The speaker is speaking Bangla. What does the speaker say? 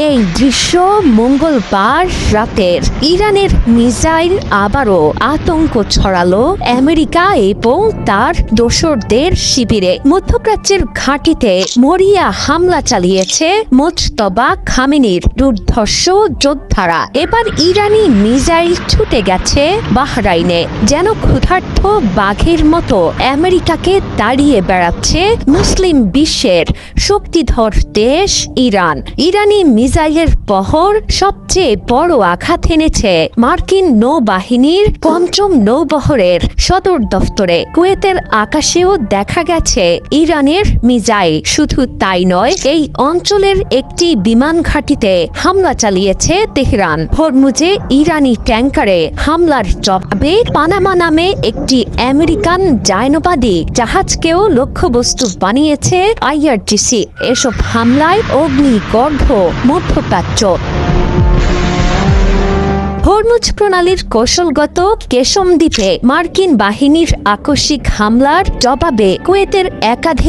এই দৃশ্য মঙ্গলবার রাতের ইরানের মিসাইল আবারও আতঙ্ক ছড়ালো আমেরিকা এবং তার দোসরদের শিবিরে। মধ্যপ্রাচ্যের ঘাঁটিতে মরিয়া হামলা চালিয়েছে মোজতবা খামেনির দুর্ধর্ষ যোদ্ধারা। এবার ইরানি মিসাইল ছুটে গেছে বাহরাইনে। যেন ক্ষুধার্ত বাঘের মতো আমেরিকাকে তাড়িয়ে বেড়াচ্ছে মুসলিম বিশ্বের শক্তিধর দেশ ইরান। ইরানি মিসাইলের বহর সবচেয়ে বড় আঘাত এনেছে মার্কিন নৌবাহিনীর পঞ্চম নৌবহরের সদর দফতরে। কুয়েতের আকাশেও দেখা গেছে ইরানের মিসাইল। শুধু তাই নয়, এই অঞ্চলের একটি বিমান ঘাঁটিতে হামলা চালিয়েছে তেহরান। হরমুজে ইরানি ট্যাঙ্কারে হামলার জবাবে পানামা নামে একটি আমেরিকান জায়নবাদী জাহাজকেও লক্ষ্যবস্তু বানিয়েছে আইআরজিসি। এসব হামলায় অগ্নিগর্ভ মধ্যপ্রাচ্য। হরমুজ প্রণালীর কৌশলগত কেশম দ্বীপে মার্কিন বাহিনীর আকস্মিক হামলার জবাবে কুয়েতের একাধিক